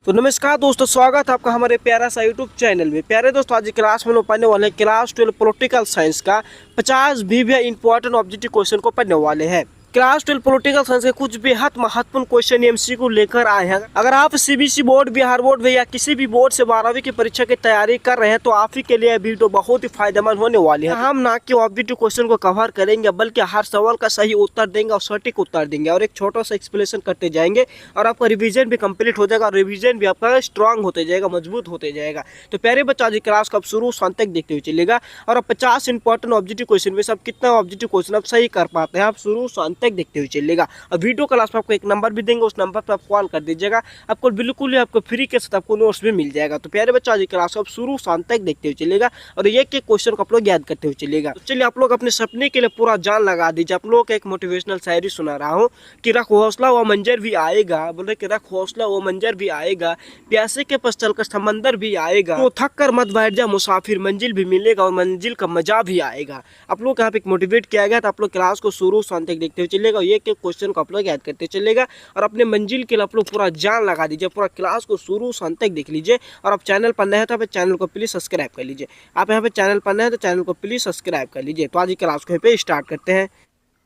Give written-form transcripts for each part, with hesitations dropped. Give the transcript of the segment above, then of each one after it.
तो नमस्कार दोस्तों, स्वागत है आपका हमारे प्यारा सा यूट्यूब चैनल में। प्यारे दोस्तों, आज की क्लास में हम लोग पढ़ने वाले हैं क्लास 12 पॉलिटिकल साइंस का 50 भी इंपॉर्टेंट ऑब्जेक्टिव क्वेश्चन को पढ़ने वाले हैं। क्लास 12 पॉलिटिकल साइंस के कुछ बेहद महत्वपूर्ण क्वेश्चन एमसीक्यू लेकर आए हैं। अगर आप सीबीएसई बोर्ड, बिहार बोर्ड या किसी भी बोर्ड से 12वीं की परीक्षा की तैयारी कर रहे हैं तो आप ही के लिए वीडियो बहुत ही फायदेमंद होने वाली है। हम ना कि ऑब्जेक्टिव क्वेश्चन को कवर करेंगे, बल्कि हर सवाल का सही उत्तर देंगे और सटीक उत्तर देंगे और एक छोटा सा एक्सप्लेनेशन करते जाएंगे और आपका रिवीजन भी कंप्लीट हो जाएगा और रिवीजन भी आपका स्ट्रांग होते जाएगा, मजबूत होते जाएगा। तो प्यारे बच्चा, आज क्लास को आप शुरू शांत तक देखते हुए चलेगा और आप 50 इंपॉर्टेंट ऑब्जेक्टिव क्वेश्चन में से आप कितना ऑब्जेक्टिव क्वेश्चन आप सही कर पाते हैं, आप शुरू शांत तक देखते हुए चलेगा। और वीडियो क्लास में आपको एक नंबर भी देंगे, उस नंबर पर आप कॉल कर दीजिएगा, आपको बिल्कुल ही आपको फ्री के साथ आपको नोट्स भी मिल जाएगा। तो प्यारे बच्चा, आज क्लास को आप शुरू शांत तक देखते हुए चलेगा और एक एक क्वेश्चन को आप लोग याद करते हुए चलेगा। तो चलिए, आप लोग अपने सपने के लिए पूरा जान लगा दीजिए। आप लोग एक मोटिवेशनल शायरी सुना रहा हूँ कि रख हौसला वो मंजर भी आएगा, बोले कि रख हौसला वो मंजर भी आएगा, प्यासे के पास चलकर समंदर भी आएगा, तो थक कर मत बैठ जा मुसाफिर, मंजिल भी मिलेगा और मंजिल का मजा भी आएगा। आप लोग यहाँ पे मोटिवेट किया गया, तो आप लोग क्लास को शुरू शांत तक देखते हुए चलेगा, एक एक क्वेश्चन को आप लोग याद करते चलेगा और अपने मंजिल के लिए आप लोग पूरा जान लगा दीजिए। पूरा क्लास को शुरू शांत तक देख लीजिए और आप चैनल पर नए हैं तो चैनल को प्लीज सब्सक्राइब कर लीजिए। आप यहाँ पे चैनल पर नए हैं तो चैनल को प्लीज सब्सक्राइब कर लीजिए। तो आज की क्लास को यहाँ पे स्टार्ट करते हैं।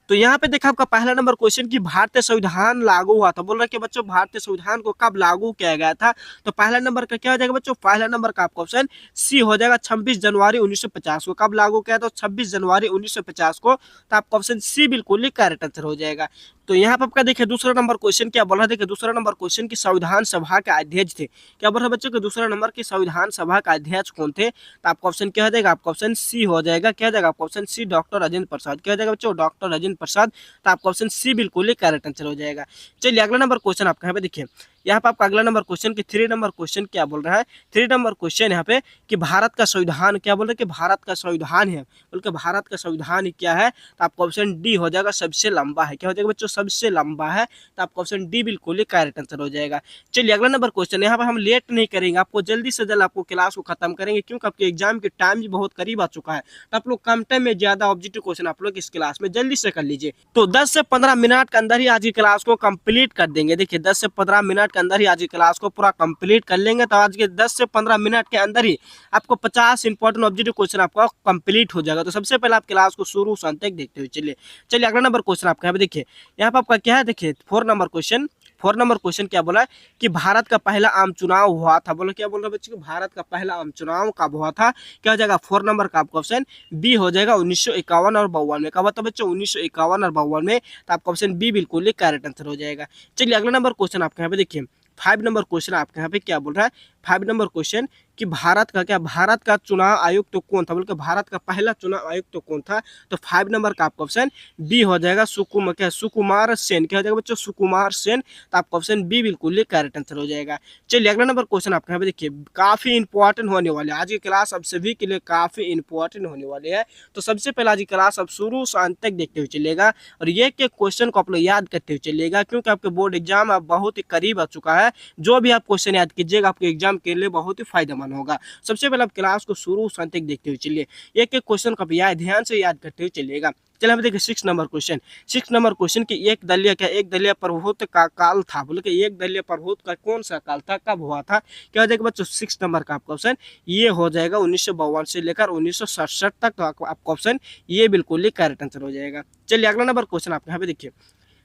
तो यहाँ पे देखा आपका पहला नंबर क्वेश्चन कि भारतीय संविधान लागू हुआ था। बोल रहे कि बच्चों, भारतीय संविधान को कब लागू किया गया था? तो पहला नंबर का क्या हो जाएगा बच्चों? पहला नंबर का आपका ऑप्शन सी हो जाएगा, 26 जनवरी 1950 को। कब लागू किया? तो 26 जनवरी 1950 को। तो आपका ऑप्शन सी बिल्कुल ही करेक्ट आंसर हो जाएगा। तो यहाँ पर आपका देखिए दूसरा नंबर क्वेश्चन क्या बोल रहा है। देखिए दूसरा नंबर क्वेश्चन की संविधान सभा के अध्यक्ष थे। क्या बोल रहा है बच्चों के दूसरा नंबर की संविधान सभा का अध्यक्ष कौन थे? तो आपका ऑप्शन क्या हो जाएगा? आपका ऑप्शन सी हो जाएगा। क्या जाएगा? आपका option C doctor Rajendra Prasad. क्या हो जाएगा बच्चों? डॉक्टर राजेंद्र प्रसाद। तो आपका ऑप्शन सी बिल्कुल ही करेक्ट आंसर हो जाएगा। चलिए, अगला नंबर क्वेश्चन आपका यहाँ पे देखिए। यहाँ पे आपका अगला नंबर क्वेश्चन की 3 नंबर क्वेश्चन क्या बोल रहा है? 3 नंबर क्वेश्चन यहाँ पे कि भारत का संविधान, क्या बोल रहे हैं कि भारत का संविधान है, बल्कि भारत का संविधान क्या है? तो आपका ऑप्शन डी हो जाएगा, सबसे लंबा है। क्या हो जाएगा बच्चों? सबसे लंबा है। तो आपका ऑप्शन डी बिल्कुल ही करेक्ट आंसर हो जाएगा। चलिए, अगला नंबर क्वेश्चन। यहाँ पर हम लेट नहीं करेंगे, आपको जल्दी से जल्द आपको क्लास को खत्म करेंगे, क्योंकि आपके एग्जाम के टाइम भी बहुत करीब आ चुका है। तो आप लोग कम टाइम में ज्यादा ऑब्जेक्टिव क्वेश्चन आप लोग इस क्लास में जल्दी से कर लीजिए। तो 10 से 15 मिनट के अंदर ही आज की क्लास को कंप्लीट कर देंगे। देखिए 10 से 15 मिनट के अंदर ही आज की क्लास को पूरा कंप्लीट कर लेंगे। तो आज के 10 से 15 मिनट के अंदर ही आपको 50 इंपॉर्टेंट ऑब्जेक्टिव क्वेश्चन आपका कंप्लीट हो जाएगा। तो सबसे पहले आप क्लास को शुरू शांत तक देखते हुए चलिए अगला नंबर क्वेश्चन आपका यहाँ पे देखिए। यहाँ पे आपका क्या है? देखिए 4 नंबर क्वेश्चन। 4 नंबर क्वेश्चन क्या बोला है कि भारत का पहला आम चुनाव हुआ था। बोलो क्या बोल रहे बच्चे? भारत का पहला आम चुनाव कब हुआ था? क्या हो जाएगा? 4 नंबर का आपका ऑप्शन बी हो जाएगा, 1951 और 52 में। कब था बच्चों? 1951 और 52 में। तो आपका ऑप्शन बी बिल्कुल ही करेक्ट आंसर हो जाएगा। चलिए अगला नंबर क्वेश्चन आपके यहाँ पे देखिए। 5 नंबर क्वेश्चन आपके यहाँ पे क्या बोल रहा है? 5 नंबर क्वेश्चन कि भारत का क्या, भारत का चुनाव आयुक्त तो कौन था? बोलकर भारत का पहला चुनाव आयुक्त तो कौन था? तो 5 नंबर का आपका ऑप्शन बी हो जाएगा, सुकुमार सेन। क्या हो जाएगा बच्चों? सुकुमार सेन। तो आपका ऑप्शन बी बिल्कुल ही करेक्ट आंसर हो जाएगा। चलिए अगला नंबर क्वेश्चन आपके यहाँ पे देखिए, काफी इंपॉर्टेंट होने वाले, आज की क्लास आप सभी के लिए काफी इंपॉर्टेंट होने वाले है। तो सबसे पहले आज की क्लास आप शुरू से अंत तक देखते हुए चलेगा और ये एक क्वेश्चन को आप लोग याद करते हुए चलेगा, क्योंकि आपके बोर्ड एग्जाम अब बहुत ही करीब आ चुका है। जो भी आप क्वेश्चन याद कीजिएगा आपके एग्जाम के लिए बहुत ही फायदेमंद होगा। सबसे पहले आप क्लास को शुरू से अंत तक देखते हुए चलिए, एक एक क्वेश्चन को आप ध्यान से याद करते हुए चलिएगा। चलिए हम देखिए 6 नंबर क्वेश्चन। 6 नंबर क्वेश्चन की एक दलीय प्रभुत्व का काल था। बोले कि एक दलीय प्रभुत्व का कौन सा काल था, कब हुआ था? क्या हो जाएगा बच्चों? 6 नंबर का आपका ऑप्शन ये हो जाएगा, 1952 से लेकर 1967 तक। तो आपका ऑप्शन ये बिल्कुल ही करेक्ट आंसर हो जाएगा। चलिए अगला नंबर क्वेश्चन आपके यहाँ पे देखिए।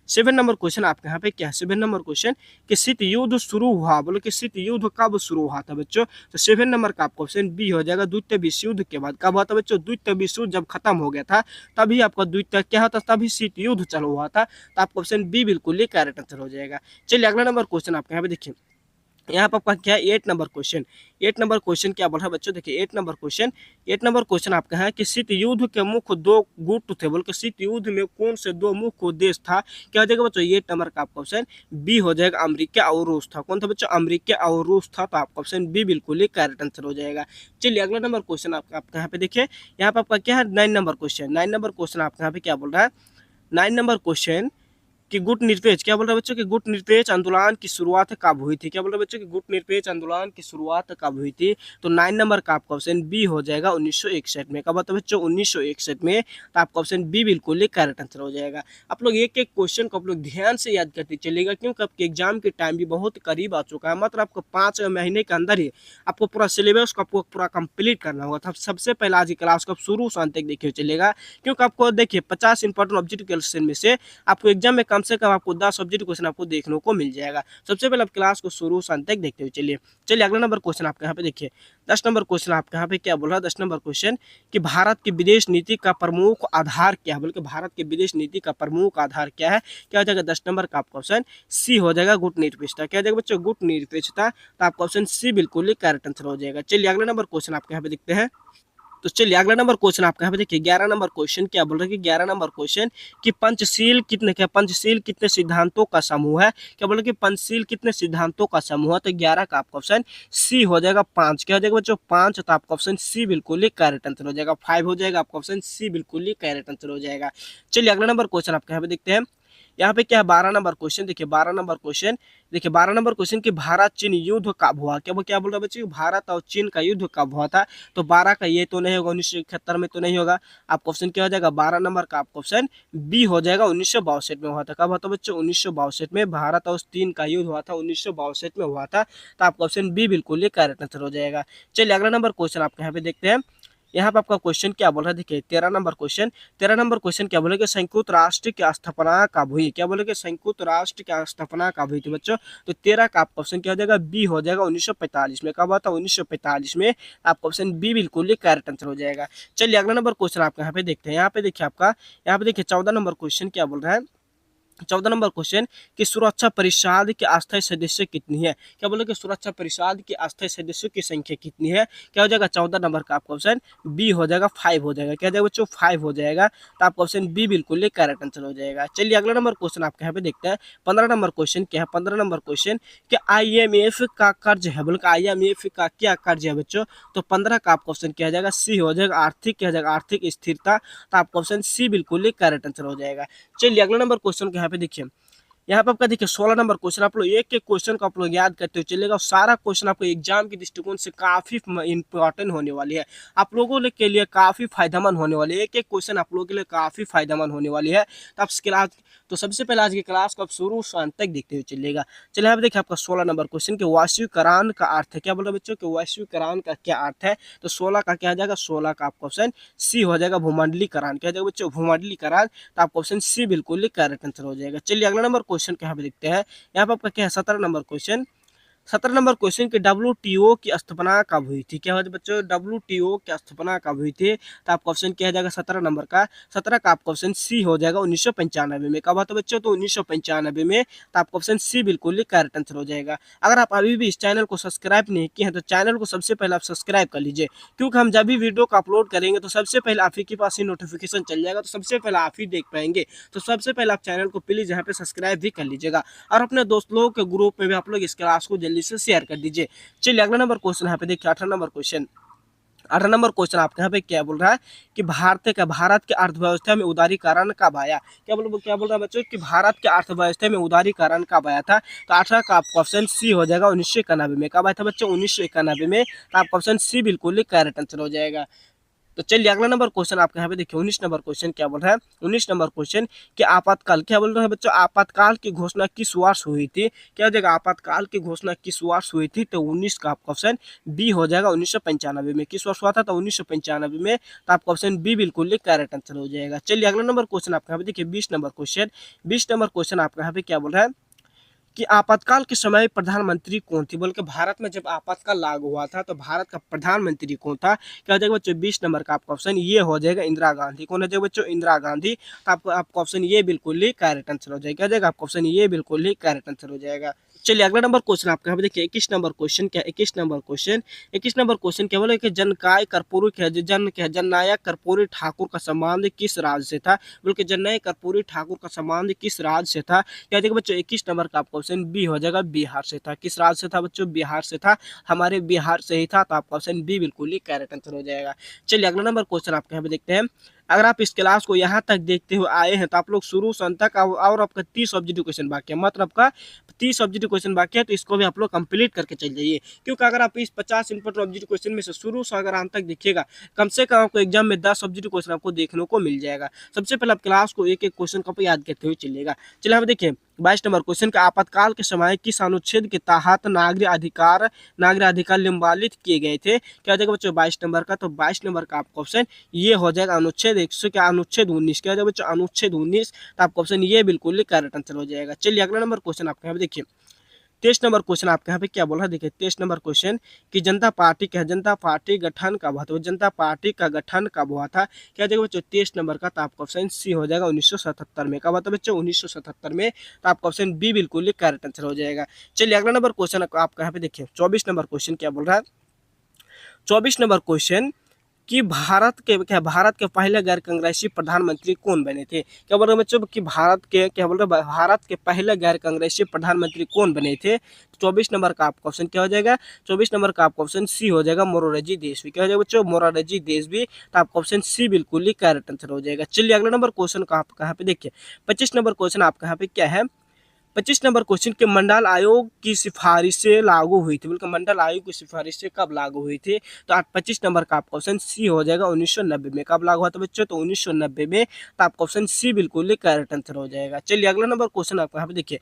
7 नंबर क्वेश्चन आपके यहाँ पे क्या है? 7 नंबर क्वेश्चन कि शीत युद्ध शुरू हुआ। बोले कि शीत युद्ध कब शुरू हुआ था बच्चों? तो 7 नंबर का आपका ऑप्शन बी हो जाएगा, द्वितीय विश्व युद्ध के बाद। कब हुआ था बच्चों? द्वितीय विश्व युद्ध जब खत्म हो गया था तभी आपका द्वितीय क्या होता, तभी शीत युद्ध चालू हुआ था। तो आपका ऑप्शन बी बिल्कुल ही करेक्ट आंसर हो जाएगा। चलिए अगला नंबर क्वेश्चन आपके यहाँ पे देखिए। यहाँ पर आपका क्या है? 8 नंबर क्वेश्चन। 8 नंबर क्वेश्चन क्या बोल रहा है बच्चों? देखिए 8 नंबर क्वेश्चन आपका है कि शीत युद्ध के मुख्य 2 गुट थे। बोल के शीत युद्ध में कौन से 2 मुख्य देश था? क्या हो जाएगा बच्चों? 8 नंबर का आपका ऑप्शन बी हो जाएगा, अमेरिका और रूस था। कौन था बच्चों? अमेरिका और रूस था। तो आपका ऑप्शन बी बिल्कुल ही करेक्ट आंसर हो जाएगा। चलिए अगला नंबर क्वेश्चन आपका यहाँ पे देखिए। यहाँ पे आपका क्या है? 9 नंबर क्वेश्चन। 9 नंबर क्वेश्चन आपके यहाँ पे क्या बोल रहा है? 9 नंबर क्वेश्चन कि गुट निरपेक्ष, क्या बोल रहा है बच्चों कि गुट निरपेक्ष आंदोलन की शुरुआत कब हुई थी। क्या बोल रहे हैं बच्चों कि गुट निरपेक्ष आंदोलन की शुरुआत कब हुई थी। तो 9 नंबर का आपका ऑप्शन बी हो जाएगा 1961 में। कब होता है बच्चों 1961 में। तो आपका ऑप्शन बी बिल्कुल ही करेक्ट आंसर हो जाएगा। आप लोग एक एक क्वेश्चन को आप लोग ध्यान से याद करते चलिएगा, क्योंकि आपके एग्जाम के टाइम भी बहुत करीब आ चुका है। मतलब आपको 5 महीने के अंदर ही आपको पूरा सिलेबस को आपको पूरा कंप्लीट करना होगा। तो सबसे पहले आज की क्लास को आप शुरू से अंत तक देखिए चलेगा, क्योंकि आपको देखिए 50 इंपॉर्टेंट ऑब्जेक्टिव क्वेश्चन में से आपको एग्जाम में कम से कम आपको 10 ऑब्जेक्टिव क्वेश्चन आपको देखने को मिल जाएगा। सबसे पहले आप क्लास को शुरू से अंत तक देखते हुए चलिए अगला नंबर क्वेश्चन आपके यहाँ पे देखिए 10 नंबर क्वेश्चन आपके यहाँ पे क्या बोल रहा है। 10 नंबर क्वेश्चन कि भारत की विदेश नीति का प्रमुख आधार क्या है, बल्कि भारत की विदेश नीति का प्रमुख आधार क्या है। क्या हो जाएगा 10 नंबर का आपका ऑप्शन सी हो जाएगा गुट निरपेक्षता। क्या हो जाएगा बच्चों गुट निरपेक्षता। तो आपका ऑप्शन सी बिल्कुल ही करेक्ट आंसर हो जाएगा। चलिए अगला नंबर क्वेश्चन आपके यहाँ पे देखते हैं। तो चलिए अगला नंबर क्वेश्चन आपका यहाँ पे देखिए 11 नंबर क्वेश्चन क्या बोल रहा है कि 11 नंबर क्वेश्चन कि पंचशील कितने सिद्धांतों का समूह है। क्या बोल रहे कि पंचशील कितने सिद्धांतों का समूह है। तो 11 का आपका ऑप्शन सी हो जाएगा 5। क्या हो जाएगा बच्चों 5। तो आपका ऑप्शन सी बिल्कुल ही करेक्ट आंसर हो जाएगा। 5 हो जाएगा आपका ऑप्शन सी बिल्कुल ही करेक्ट आंसर हो जाएगा। चलिए अगला नंबर क्वेश्चन आपके यहाँ पे देखते हैं। यहाँ पे क्या है 12 नंबर क्वेश्चन देखिए 12 नंबर क्वेश्चन देखिए 12 नंबर क्वेश्चन कि भारत चीन युद्ध कब हुआ। क्या बोल रहा है बच्चे भारत और चीन का युद्ध कब हुआ था। तो 12 का ये तो नहीं होगा 1971 में तो नहीं होगा। आपका ऑप्शन क्या हो जाएगा 12 नंबर का आपका ऑप्शन बी हो जाएगा 1962 में हुआ था। कब हुआ था बच्चों 1962 में भारत और चीन का युद्ध हुआ था 1962 में हुआ था। तो आपका ऑप्शन बी बिल्कुल ही करेक्ट आंसर हो जाएगा। चलिए अगला नंबर क्वेश्चन आपके यहाँ पे देखते हैं। यहाँ पे आपका क्वेश्चन क्या बोल रहा है देखिए 13 नंबर क्वेश्चन क्या बोले कि संयुक्त राष्ट्र की स्थापना कब हुई। क्या बोले कि संयुक्त राष्ट्र की स्थापना कब हुई थी बच्चों। तो 13 का आपका ऑप्शन क्या हो जाएगा बी हो जाएगा 1945 में। कब हुआ था 1945 में। आपका ऑप्शन बी बिल्कुल ही करेक्ट आंसर हो जाएगा। चलिए अगला नंबर क्वेश्चन आपका यहाँ पे देखते हैं। यहाँ पे देखिए आपका यहाँ पे देखिए 14 नंबर क्वेश्चन क्या बोल रहा है। 14 नंबर क्वेश्चन कि सुरक्षा परिषद के अस्थायी सदस्य कितनी है। क्या बोले कि सुरक्षा परिषद के अस्थायी सदस्यों की संख्या कितनी है। क्या हो जाएगा 14 नंबर का आपका ऑप्शन बी हो जाएगा 5 हो जाएगा। क्या हो जाएगा बच्चों 5 हो जाएगा। तो आपका ऑप्शन बी बिल्कुल ही करेक्ट आंसर हो जाएगा। चलिए अगला नंबर क्वेश्चन आपके यहाँ पे देखते हैं। 15 नंबर क्वेश्चन क्या है 15 नंबर क्वेश्चन कि IMF का कर्ज है, बोले IMF का क्या कर्ज है बच्चों। तो 15 का आपका ऑप्शन क्या हो जाएगा सी हो जाएगा आर्थिक क्या हो जाएगा आर्थिक स्थिरता। तो आपका ऑप्शन सी बिल्कुल ही करेक्ट आंसर हो जाएगा। चलिए अगला नंबर क्वेश्चन के यहाँ पे देखिए। यहाँ पे आपका देखिए 16 नंबर क्वेश्चन आप लोग एक एक क्वेश्चन को आप लोग याद करते हुए चलेगा और सारा क्वेश्चन आपको एग्जाम के दृष्टिकोण से काफी इंपॉर्टेंट होने वाली है। आप लोगों के लिए काफी फायदेमंद होने वाली है। एक एक क्वेश्चन आप लोगों के लिए काफी फायदेमंद होने वाली है। तो आप क्लास तो सबसे पहले आज की क्लास को आप शुरू से अंत तक देखते हुए चलिएगा। चलिए यहाँ पे देखिए आपका 16 नंबर क्वेश्चन के वैश्वीकरण का अर्थ है। क्या बोल रहे बच्चों के वैश्वीकरण का क्या अर्थ है। तो 16 का क्या आ जाएगा 16 का आपका ऑप्शन सी हो जाएगा भूमंडलीकरण। क्या जाएगा बच्चों भूमंडलीकरण। तो आपका ऑप्शन सी बिल्कुल ही करेक्ट आंसर हो जाएगा। चलिए अगला नंबर क्वेश्चन के यहाँ पे देखते हैं। यहाँ पे आपका क्या है 17 नंबर क्वेश्चन 17 नंबर क्वेश्चन की WTO की स्थापना कब हुई थी। क्या होता है बच्चों WTO की स्थापना कब हुई थी। तो आपका ऑप्शन क्या हो जाएगा 17 नंबर का 17 का आपका ऑप्शन सी हो जाएगा 1995 में। कब होता है बच्चों तो 1995 में। तो आपका ऑप्शन सी बिल्कुल ही करेक्ट आंसर हो जाएगा। अगर आप अभी भी इस चैनल को सब्सक्राइब नहीं किए हैं तो चैनल को सबसे पहले आप सब्सक्राइब कर लीजिए, क्योंकि हम जब भी वीडियो को अपलोड करेंगे तो सबसे पहले आप ही के पास ही नोटिफिकेशन चल जाएगा, तो सबसे पहले आप ही देख पाएंगे। तो सबसे पहले आप चैनल को प्लीज यहाँ पे सब्सक्राइब भी कर लीजिएगा और अपने दोस्त लोगों के ग्रुप में भी आप लोग इस क्लास को जल्दी से शेयर कर दीजिए। चलिए अगला नंबर क्वेश्चन यहाँ पे देखिए 18 नंबर क्वेश्चन 18 नंबर क्वेश्चन आपके यहाँ पे क्या बोल रहा है कि भारत की अर्थव्यवस्था में उदारीकरण कब आया। क्या बोल रहा है बच्चों कि भारत के अर्थव्यवस्था में उदारीकरण कब आया था। तो 18 का आपका ऑप्शन सी हो जाएगा 1991 में। कब आया था बच्चों 1991 में। तो आपका ऑप्शन सी बिल्कुल ही करेक्ट आंसर हो जाएगा। तो चलिए अगला नंबर क्वेश्चन आपके यहाँ पे देखिए 19 नंबर क्वेश्चन क्या बोल रहा है 19 नंबर क्वेश्चन कि आपातकाल। क्या बोल रहे हैं बच्चों आपातकाल की घोषणा किस वर्ष हुई थी। क्या हो जाएगा आपातकाल की घोषणा किस वर्ष हुई थी। तो 19 का आपका ऑप्शन बी हो जाएगा 1995 में। किस वर्ष हुआ था तो 1995 में। तो आपका ऑप्शन बी बिल्कुल ही करेक्ट आंसर हो जाएगा। चलिए अगला नंबर क्वेश्चन आपके यहाँ पे देखिए 20 नंबर क्वेश्चन आपके यहाँ पे क्या बोल रहा है कि आपातकाल के समय प्रधानमंत्री कौन थी। बोल के भारत में जब आपातकाल लागू हुआ था तो भारत का प्रधानमंत्री कौन था। क्या हो जाएगा बच्चों 20 नंबर का आपका ऑप्शन ये हो जाएगा इंदिरा गांधी। कौन हो जाएगा बच्चों इंदिरा गांधी। तो आपका ऑप्शन ये बिल्कुल ही करेक्ट आंसर हो जाएगा। क्या हो जाएगा आपका ऑप्शन ये बिल्कुल ही करेक्ट आंसर हो जाएगा। चलिए अगला नंबर क्वेश्चन आपका यहाँ पे देखिए 21 नंबर क्वेश्चन क्या 21 नंबर क्वेश्चन क्या बोले कि जननायक कर्पूरी ठाकुर का संबंध किस राज्य से था। बोल के जननायक कर्पूरी ठाकुर का संबंध किस राज्य से था। क्या देखिए बच्चों 21 नंबर का आपका ऑप्शन बी हो जाएगा बिहार से था। किस राज्य से था बच्चों बिहार से था। हमारे बिहार से ही था। तो आपका ऑप्शन बी बिल्कुल ही करेक्ट आंसर हो जाएगा। चलिए अगला नंबर क्वेश्चन आपके यहाँ पे देखते हैं। अगर आप इस क्लास को यहाँ तक देखते हुए आए हैं तो आप लोग शुरू से अंत तक और आपका 30 ऑब्जेक्टिव क्वेश्चन बाकी है, मतलब आपका 30 ऑब्जेक्टिव क्वेश्चन बाकी है, तो इसको भी आप लोग कंप्लीट करके चल जाइए। क्योंकि अगर आप इस 50 इंपॉर्टेंट ऑब्जेक्टिव क्वेश्चन में से शुरू से अगर अंत तक देखिएगा, कम से कम आपको एग्जाम में 10 ऑब्जेक्टिव क्वेश्चन आपको देखने को मिल जाएगा। सबसे पहले आप क्लास को एक एक क्वेश्चन को याद करते हुए चलिएगा। चलिए हम देखिए 22 नंबर क्वेश्चन का, आपातकाल के समय किस अनुच्छेद के तहत नागरिक अधिकार लंबालित किए गए थे। क्या हो जाएगा बच्चों 22 नंबर का, तो 22 नंबर का आपका ऑप्शन ये हो जाएगा अनुच्छेद 100 क्या अनुच्छेद 19। क्या हो जाएगा बच्चों अनुच्छेद 19, तो आपका ऑप्शन ये बिल्कुल करेक्ट आंसर हो जाएगा। चलिए अगला नंबर क्वेश्चन आपके यहाँ पे देखिए 23 नंबर क्वेश्चन आपके यहाँ पे क्या बोल रहा है, देखिए 23 नंबर क्वेश्चन कि जनता पार्टी गठन कब हुआ था, जनता पार्टी का गठन कब हुआ था। क्या देखो बच्चों 23 नंबर का, तो आपका ऑप्शन सी हो जाएगा 1977 में। कब हुआ था बच्चों 1977 में, तो आपका ऑप्शन बी बिल्कुल करेक्ट आंसर हो जाएगा। चलिए अगला नंबर क्वेश्चन आपका यहाँ पे देखिए 24 नंबर क्वेश्चन क्या बोल रहा है, 24 नंबर क्वेश्चन कि भारत के पहले गैर कांग्रेसी प्रधानमंत्री कौन बने थे। क्या बोल रहे हैं बच्चों कि भारत के पहले गैर कांग्रेसी प्रधानमंत्री कौन बने थे। 24 नंबर का आपका ऑप्शन क्या हो जाएगा, 24 नंबर का आपका ऑप्शन सी हो जाएगा मोरारजी देसाई। क्या हो जाएगा बच्चों मोरारजी देसाई, तो आपका ऑप्शन सी बिल्कुल ही करेक्ट आंसर हो जाएगा। चलिए अगला नंबर क्वेश्चन का आपका यहाँ पे देखिए 25 नंबर क्वेश्चन आपका यहाँ पे क्या है, 25 नंबर क्वेश्चन के मंडल आयोग की सिफारिशें लागू हुई थी, बल्कि मंडल आयोग की सिफारिशें कब लागू हुई थी। तो 25 नंबर का आपका ऑप्शन सी हो जाएगा 1990 में। कब लागू हुआ था बच्चों, तो 1990 में, तो आपका ऑप्शन सी बिल्कुल करेक्ट आंसर हो जाएगा। चलिए अगला नंबर क्वेश्चन आपको यहाँ पे देखिए,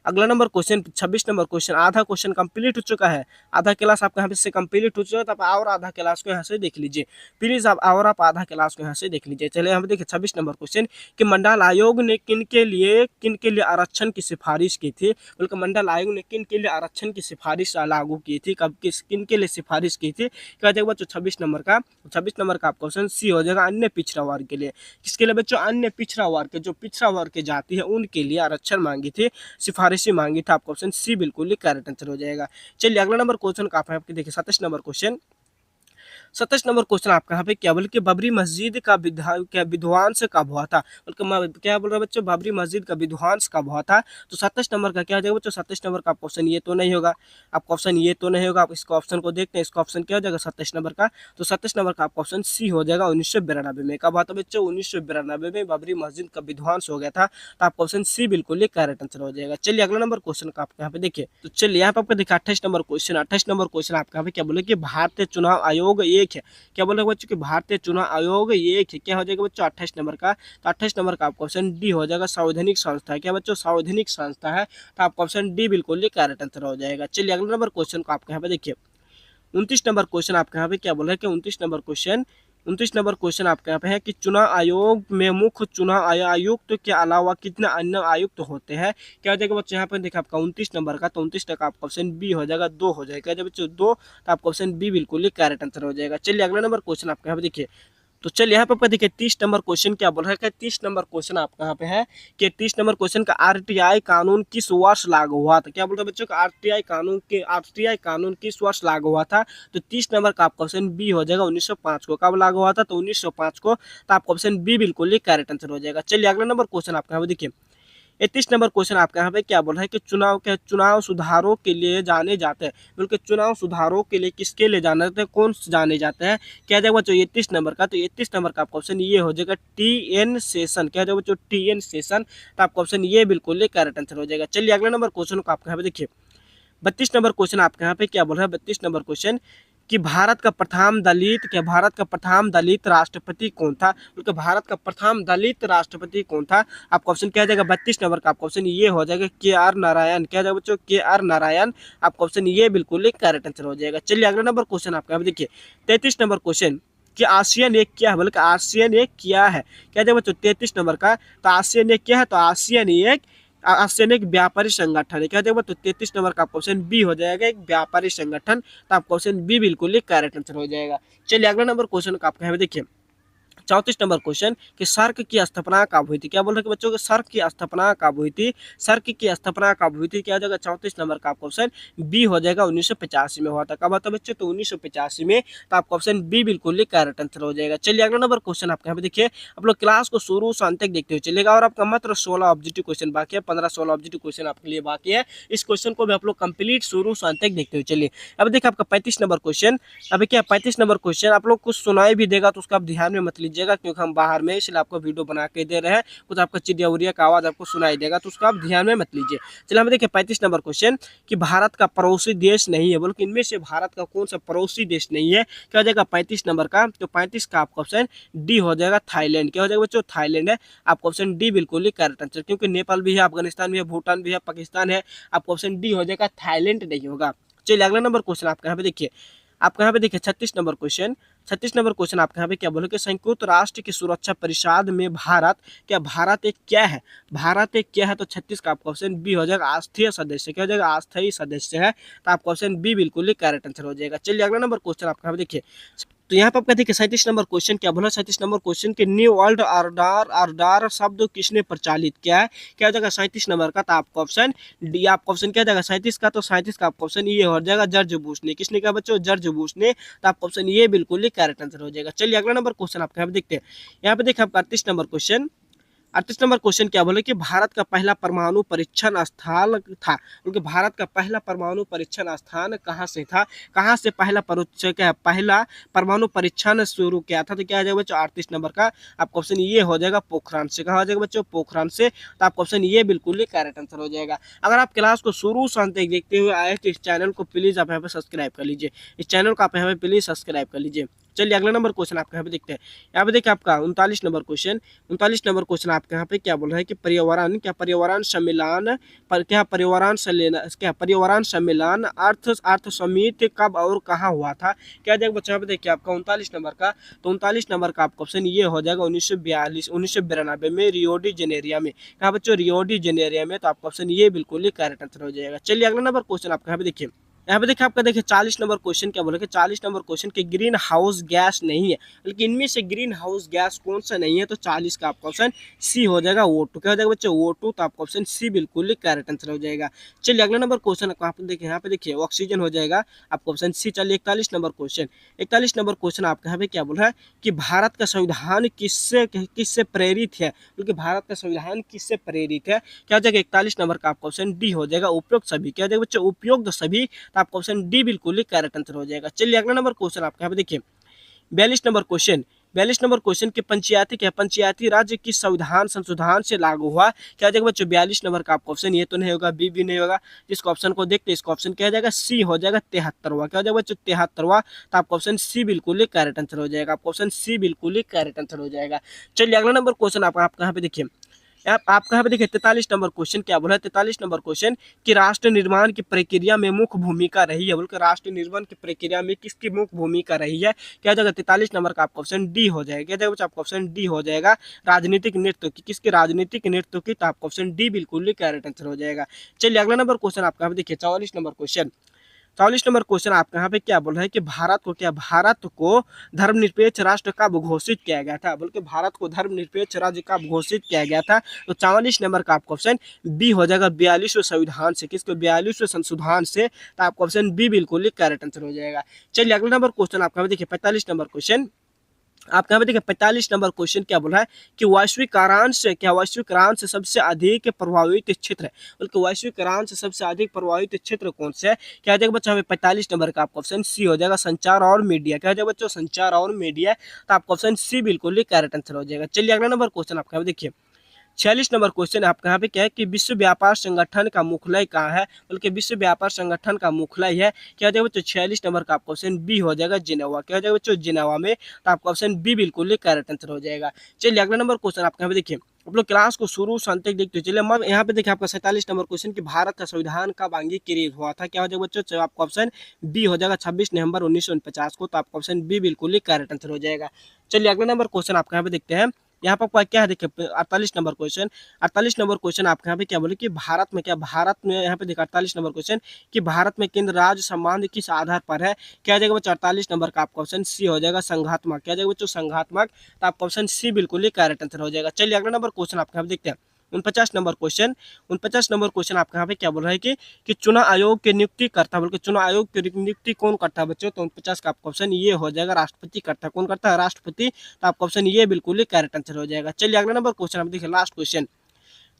अगला नंबर क्वेश्चन 26 नंबर क्वेश्चन, आधा क्वेश्चन कंप्लीट हो चुका है, आधा क्लास आपका यहाँ पे से कंप्लीट हो चुका है, तो आप और आधा क्लास को यहाँ से देख लीजिए प्लीज, आप आधा क्लास को यहाँ से देख लीजिए। चलिए यहाँ पे देखिए 26 नंबर क्वेश्चन कि मंडल आयोग ने किन के लिए आरक्षण की सिफारिश की थी, बल्कि मंडल आयोग ने किन के लिए आरक्षण की सिफारिश लागू की थी, कब किन के लिए सिफारिश की थी। क्या जाएगा बच्चों 26 नंबर का, 26 नंबर का आपका ऑप्शन सी हो जाएगा अन्य पिछड़ा वर्ग के लिए। किसके लिए बच्चों, अन्य पिछड़ा वर्ग के, जो पिछड़ा वर्ग की जाति है उनके लिए आरक्षण मांगी थी, सिफारिशें मांगी थी। आपका ऑप्शन सी बिल्कुल ही करेक्ट आंसर हो जाएगा। चलिए अगला नंबर क्वेश्चन का आपके देखिए 27 नंबर क्वेश्चन, 27 नंबर क्वेश्चन आपका यहाँ पे क्या बोले कि बाबरी मस्जिद का विध्वंस कब हुआ था, बल्कि क्या बोल रहे हैं बच्चों बाबरी मस्जिद का विध्वंस कब हुआ था। तो 27 नंबर का क्या हो जाएगा बच्चों, 27 नंबर का ऑप्शन ये तो नहीं होगा, आपका ऑप्शन ये तो नहीं होगा। आप इसका ऑप्शन को देखते हैं, इसका ऑप्शन क्या हो जाएगा 27 नंबर का, तो 27 नंबर का आपका ऑप्शन सी हो जाएगा 1992 में। कब हुआ था बच्चों 1992 में बाबरी मस्जिद का विध्वंस हो गया था, तो आपका ऑप्शन सी बिल्कुल ही करेक्ट आंसर हो जाएगा। चलिए अगला नंबर क्वेश्चन का आपको यहाँ पे देखिए, तो चलिए यहाँ पे आपको देखिए 28 नंबर क्वेश्चन, 28 नंबर क्वेश्चन आपका यहाँ पे क्या बोले कि भारतीय चुनाव आयोग एक है। क्या बोले बच्चों कि भारतीय चुनाव आयोग ये क्या हो जाएगा बच्चों 28 नंबर का, तो 28 नंबर का आपका ऑप्शन डी हो जाएगा संवैधानिक संस्था है। क्या बच्चों संवैधानिक संस्था है, तो आपका ऑप्शन डी बिल्कुल करेक्ट आंसर हो जाएगा। चलिए अगला नंबर क्वेश्चन को आपके यहाँ पे देखिए 29 नंबर क्वेश्चन आपके यहाँ पे क्या बोल रहा है कि 29 नंबर क्वेश्चन आपके यहाँ पे है कि चुनाव आयोग में मुख्य चुनाव आयुक्त के अलावा कितने अन्य आयुक्त होते हैं। क्या हो जाएगा बच्चों यहाँ पे देखिए आपका 29 नंबर का, तो 29 का आपका ऑप्शन बी हो जाएगा 2 हो जाएगा। जब बच्चों 2, तो आपका ऑप्शन बी बिल्कुल ही करेक्ट आंसर हो जाएगा। चलिए अगला नंबर क्वेश्चन आपके यहाँ पे देखिए, तो चलिए यहाँ पे आपका देखिए 30 नंबर क्वेश्चन क्या बोल रहा है, 30 नंबर क्वेश्चन आपका यहाँ पे है कि 30 नंबर क्वेश्चन का आरटीआई कानून किस वर्ष लागू हुआ था। क्या बोल रहे हैं बच्चों का आरटीआई कानून किस वर्ष लागू हुआ था। तो 30 नंबर का आपका ऑप्शन बी हो जाएगा 1905 को। कब लागू हुआ था, तो 1905 को, तो आपका ऑप्शन बी बिल्कुल ही करेक्ट आंसर हो जाएगा। चलिए अगला नंबर क्वेश्चन आपका यहाँ पे देखिए 31 नंबर क्वेश्चन आपका यहाँ पे क्या बोल रहा है कि चुनाव सुधारों के लिए जाने जाते हैं, बल्कि चुनाव सुधारों के लिए किसके लिए जाने जाते हैं, कौन जाने जाते हैं। क्या जाएगा बच्चों 31 नंबर का, तो 31 नंबर का आपका ऑप्शन ये हो जाएगा TN सेशन। क्या जाएगा बच्चों TN सेशन, तो आपका ऑप्शन ये बिल्कुल ही करेक्ट आंसर हो जाएगा। चलिए अगला नंबर क्वेश्चन को आपका यहाँ पे देखिए 32 नंबर क्वेश्चन आपके यहाँ पे क्या बोल रहा है, 32 नंबर क्वेश्चन कि भारत का प्रथम दलित राष्ट्रपति कौन था, बल्कि भारत का प्रथम दलित राष्ट्रपति कौन था। आपका ऑप्शन क्या जाएगा 32 नंबर का आपका ऑप्शन ये हो जाएगा KR नारायण। क्या जाएगा बच्चों KR नारायण, आपका ऑप्शन ये बिल्कुल करेक्ट आंसर हो जाएगा। चलिए अगला नंबर क्वेश्चन आपका देखिए 33 नंबर क्वेश्चन कि आसियान एक क्या है, बल्कि आसियान एक क्या है। क्या जाएगा बच्चों 33 नंबर का, तो आसियान एक क्या है, तो आसियान एक व्यापारी संगठन है। क्या देगा तो 33 नंबर का ऑप्शन बी हो जाएगा एक व्यापारी संगठन, तो आपका ऑप्शन बी बिल्कुल ही करेक्ट आंसर हो जाएगा। चलिए अगला नंबर क्वेश्चन का आपका देखिए 34 नंबर क्वेश्चन कि सर्क की स्थापना कब हुई थी। क्या बोल रहे हैं बच्चों कि सर्क की स्थापना कब हुई थी, सर्क की स्थापना कब हुई थी। क्या हो जाएगा 34 नंबर का आपका ऑप्शन बी हो जाएगा 1985 में हुआ था। कब हुआ था बच्चों, तो 1985 में, तो आपका ऑप्शन बी बिल्कुल ही करेक्ट आंसर हो जाएगा। चलिए अगला नंबर क्वेश्चन आपके यहाँ पे देखिए, आप लोग क्लास को शुरू से अंत तक देखते हुए चलेगा और आपका मात्र 16 ऑब्जेक्टिव क्वेश्चन बाकी है, 15-16 ऑब्जेक्टिव क्वेश्चन आपके लिए बाकी है। इस क्वेश्चन को भी आप लोग कंप्लीट शुरू से अंत तक देखते हुए चलिए। अब देखिए आपका 35 नंबर क्वेश्चन, अभी क्या 35 नंबर क्वेश्चन आप लोग कुछ सुनाई भी देगा तो उसका आप ध्यान में मत लीजिएगा, क्योंकि हम बाहर में इसलिए आपको वीडियो बना के दे रहे हैं, कुछ आपका चिड़िया उड़िया का आवाज़ आपको सुनाई देगा, तो उसको आप ध्यान में मत लीजिए। चलिए हम देखिए 35 नंबर क्वेश्चन कि भारत का पड़ोसी देश नहीं है, बल्कि इनमें से भारत का कौन सा पड़ोसी देश नहीं है। क्या हो जाएगा 35 नंबर का, तो 35 का आपका ऑप्शन डी हो जाएगा, थाईलैंड। क्या हो जाएगा बच्चों, थाईलैंड है आपका ऑप्शन डी बिल्कुल ही करेक्ट आंसर, क्योंकि नेपाल भी है, अफगानिस्तान भी है, भूटान भी है, पाकिस्तान है, आपका ऑप्शन डी हो जाएगा, थाईलैंड नहीं होगा। चलिए अगला नंबर क्वेश्चन आपका यहाँ पे देखिए, आपका यहाँ पे देखिए 36 नंबर क्वेश्चन। 36 नंबर क्वेश्चन आपके यहाँ पे क्या बोले कि संयुक्त राष्ट्र की सुरक्षा परिषद में भारत, क्या भारत एक क्या है, भारत एक क्या है, तो 36 का आपका ऑप्शन बी हो जाएगा, अस्थायी सदस्य। क्या हो जाएगा, अस्थायी सदस्य है, तो आपका ऑप्शन बी बिल्कुल ही करेक्ट आंसर हो जाएगा। चलिए अगला नंबर क्वेश्चन आपका यहाँ पे देखिए, तो यहाँ पर आपका देखिए 37 नंबर क्वेश्चन क्या बोला, 37 नंबर क्वेश्चन के न्यू वर्ल्ड ऑर्डर ऑर्डर शब्द किसने प्रचालित किया है। क्या हो जाएगा 37 नंबर का, तो आपका ऑप्शन डी, आपका ऑप्शन क्या जाएगा 37 का, तो 37 का आपका ऑप्शन ये हो जाएगा, जॉर्ज बुश ने। किसने कहा बच्चों, जॉर्ज बुश ने, तो आपका ऑप्शन ये बिल्कुल ही करेक्ट आंसर हो जाएगा। चलिए अगला नंबर क्वेश्चन आपका यहाँ पे देखते हैं, यहाँ पे देखिए आपका 38 नंबर क्वेश्चन। 38 नंबर क्वेश्चन क्या बोले कि भारत का पहला परमाणु परीक्षण स्थान था, क्योंकि भारत का पहला परमाणु परीक्षण स्थान कहाँ से था, कहाँ से पहला पहला परमाणु परीक्षण शुरू किया था, तो क्या हो जाएगा बच्चों 38 नंबर का आपका ऑप्शन ये हो जाएगा, पोखरान से। कहा हो जाएगा बच्चों, पोखरान से, तो आपका ऑप्शन ये बिल्कुल ही करेक्ट आंसर हो जाएगा। अगर आप क्लास को शुरू से अंत तक देखते हुए आए तो इस चैनल को प्लीज आप यहाँ पे सब्सक्राइब कर लीजिए, इस चैनल को आप यहाँ पे प्लीज सब्सक्राइब कर लीजिए। चलिए अगला नंबर क्वेश्चन आपका यहाँ पे देखते हैं, यहाँ पे देखिए आपका 39 नंबर क्वेश्चन। 39 नंबर क्वेश्चन आपके यहाँ पे क्या बोल रहा है कि पर्यावरण, क्या पर्यावरण सम्मेलन पर, क्या पर्यावरण क्या पर्यावरण सम्मेलन अर्थ समिति कब और कहाँ हुआ था। क्या जाएगा बच्चों, यहाँ पे देखिए आपका 39 नंबर का, तो 39 नंबर का आपका ऑप्शन ये हो जाएगा 1992 में रियो डी जेनेरिया में। कहा बच्चों, रियो डी जेनेरिया में, तो आपका ऑप्शन ये बिल्कुल ही करेक्ट आंसर हो जाएगा। चलिए अगला नंबर क्वेश्चन आपका यहाँ पे देखिए, यहाँ पे देखिए आपका देखिए 40 नंबर क्वेश्चन क्या बोले कि 40 नंबर क्वेश्चन के ग्रीन हाउस गैस नहीं है, बल्कि इनमें से ग्रीन हाउस गैस कौन सा नहीं है, तो 40 का आपका ऑप्शन सी हो जाएगा, O2। क्या हो जाएगा बच्चों, O2, तो आपका ऑप्शन सी बिल्कुल ही करेक्ट आंसर हो जाएगा। चलिए अगला नंबर क्वेश्चन आपको आप देखिए, यहाँ पे देखिए ऑक्सीजन हो जाएगा, आपका ऑप्शन सी। चलिए 41 नंबर क्वेश्चन, 41 नंबर क्वेश्चन आपका यहाँ पे क्या बोल रहा है कि भारत का संविधान किससे प्रेरित है, बल्कि भारत का संविधान किससे प्रेरित है। क्या हो जाएगा 41 नंबर का आपका ऑप्शन डी हो जाएगा, उपयुक्त सभी। क्या हो जाएगा बच्चों, उपयुक्त सभी, तो आपका ऑप्शन डी बिल्कुल ही करेक्ट आंसर हो जाएगा। चलिए अगला नंबर क्वेश्चन आपका यहाँ पे देखिए 42 नंबर क्वेश्चन। 42 नंबर क्वेश्चन के पंचायती राज्य किस संविधान संशोधन से लागू हुआ। क्या जाएगा बच्चों 42 नंबर का आपका ऑप्शन ये तो नहीं होगा, बी भी नहीं होगा, जिसको ऑप्शन को देखते इसका ऑप्शन क्या जाएगा, सी हो जाएगा, 73वां। क्या हो जाएगा बच्चों 73वां, तो आपका ऑप्शन सी बिल्कुल ही करेक्ट आंसर हो जाएगा, आपका ऑप्शन सी बिल्कुल ही करेक्ट आंसर हो जाएगा। चलिए अगला नंबर क्वेश्चन आपका यहाँ पे देखिए, आप कहाँ पे देखिए 43 नंबर क्वेश्चन क्या बोला है, 43 नंबर क्वेश्चन कि राष्ट्र निर्माण की प्रक्रिया में मुख्य भूमिका रही है, बोलकर राष्ट्र निर्माण की प्रक्रिया में किसकी मुख्य भूमिका रही है। क्या जाएगा 43 नंबर का आपका ऑप्शन डी हो जाएगा। क्या जाएगा आपका ऑप्शन डी हो जाएगा, राजनीतिक नेतृत्व की, किसके राजनीतिक नेतृत्व की, तो आपका ऑप्शन डी बिल्कुल ही करेक्ट आंसर हो जाएगा। चलिए अगला नंबर क्वेश्चन आपका देखिए 44 नंबर क्वेश्चन। 44 नंबर क्वेश्चन आपका यहाँ पे क्या बोल रहा है कि भारत को धर्मनिरपेक्ष राष्ट्र कब घोषित किया गया था, बल्कि भारत को धर्मनिरपेक्ष राज्य कब घोषित किया गया था, तो 44 नंबर का आपका ऑप्शन बी हो जाएगा, 42वें संविधान से। किसको 42वें संशोधन से, तो आपका ऑप्शन बी बिल्कुल ही करेक्ट आंसर हो जाएगा। चलिए अगला नंबर क्वेश्चन आपका देखिए 45 नंबर क्वेश्चन। आपका यहाँ पे देखिए 45 नंबर क्वेश्चन क्या बोला है कि वैश्वीकरण से सबसे अधिक प्रभावित क्षेत्र है, बल्कि वैश्वीकरण से सबसे अधिक प्रभावित क्षेत्र कौन से है। क्या हो जाएगा बच्चों हमें 45 नंबर का आपका ऑप्शन सी हो जाएगा, संचार और मीडिया। क्या हो जाएगा बच्चों, संचार और मीडिया, तो आपका ऑप्शन सी बिल्कुल ही करेक्ट आंसर हो जाएगा। चलिए अगला नंबर क्वेश्चन आपका देखिए 46 नंबर क्वेश्चन आपका यहाँ पे क्या है कि विश्व व्यापार संगठन का मुख्यालय कहाँ है, बल्कि विश्व व्यापार संगठन का मुख्यालय है। क्या हो जाएगा बच्चों 46 नंबर का आपका ऑप्शन बी हो जाएगा, जिनेवा। क्या हो जाएगा बच्चों, जिनेवा में, तो आपका ऑप्शन बी बिल्कुल ही करेक्ट आंसर हो जाएगा। चलिए अगला नंबर क्वेश्चन आपका यहाँ पे देखिए, आप लोग क्लास को शुरू से अंत तक देखते हो। चलिए यहाँ पे देखिए आपका 47 नंबर क्वेश्चन कि भारत का संविधान कब अंगीकृत हुआ था। क्या हो जाएगा बच्चों, आपका ऑप्शन बी हो जाएगा 26 नवंबर 1949 को, तो आपका ऑप्शन बी बिल्कुल ही करेक्ट आंसर हो जाएगा। चलिए अगला नंबर क्वेश्चन आपका यहाँ पे देखते हैं, यहाँ पर क्या है देखिए 48 नंबर क्वेश्चन। 48 नंबर क्वेश्चन आपके यहाँ पे क्या बोले कि भारत में यहाँ पे देखिए 48 नंबर क्वेश्चन कि भारत में केंद्र राज्य संबंध किस आधार पर है। क्या जाएगा बच्चों 48 नंबर का आपका ऑप्शन सी हो जाएगा, संघात्मक। क्या जाएगा बच्चों, संघात्मक, तो आपका ऑप्शन सी बिल्कुल ही करेक्ट आंसर हो जाएगा। चलिए अगला नंबर क्वेश्चन आपके यहाँ पे देखते हैं 49 नंबर क्वेश्चन। 49 नंबर क्वेश्चन आपका यहाँ पे क्या बोल रहा है कि चुनाव आयोग की नियुक्ति करता है, बल्कि चुनाव आयोग की नियुक्ति कौन करता है बच्चों, तो 49 का आपका ऑप्शन ये हो जाएगा, राष्ट्रपति करता है। कौन करता है, राष्ट्रपति, तो आपका ऑप्शन ये बिल्कुल ही करेक्ट आंसर हो जाएगा। चलिए अगला नंबर क्वेश्चन आप देखिए लास्ट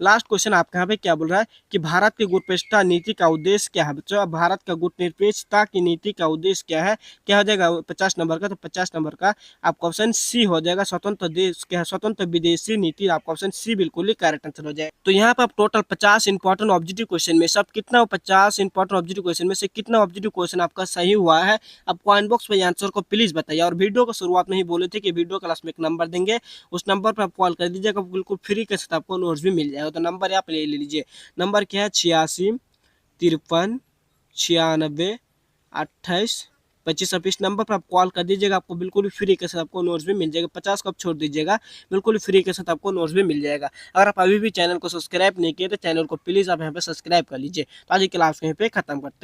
लास्ट क्वेश्चन आपके यहाँ पे क्या बोल रहा है कि भारत की गुटनिरपेक्षता नीति का उद्देश्य क्या है बच्चों। भारत का गुटनिरपेक्षता की नीति का उद्देश्य क्या है, क्या हो जाएगा 50 नंबर का, तो 50 नंबर का आपका ऑप्शन सी हो जाएगा, स्वतंत्र देश क्या है, स्वतंत्र विदेशी नीति, आपका ऑप्शन सी बिल्कुल ही करेक्ट आंसर हो जाएगा। तो यहाँ पर आप टोटल 50 इंपॉर्टेंट ऑब्जेक्टिव क्वेश्चन में सब कितना 50 इंपॉर्टेंट ऑब्जेक्टिव क्वेश्चन में से कितना ऑब्जेक्टिव क्वेश्चन आपका सही हुआ है, आप कमेंट बॉक्स में आंसर को प्लीज बताइए। और वीडियो को शुरुआत में ही बोले थे कि वीडियो क्लास में एक नंबर देंगे, उस नंबर पर आप कॉल कर दीजिएगा, बिल्कुल फ्री के साथ आपको नोट्स भी मिल जाएगा। तो नंबर आप ले लीजिए, नंबर क्या है 86 53 96 28 25। अब इस नंबर पर आप कॉल कर दीजिएगा, आपको बिल्कुल फ्री के साथ आपको नोट्स भी मिल जाएगा। 50 कप छोड़ दीजिएगा, बिल्कुल फ्री के साथ आपको नोट्स भी मिल जाएगा। अगर आप अभी भी चैनल को सब्सक्राइब नहीं किए तो चैनल को प्लीज़ आप यहाँ पे सब्सक्राइब कर लीजिए। तो आज की क्लास यहीं पे खत्म करते हैं।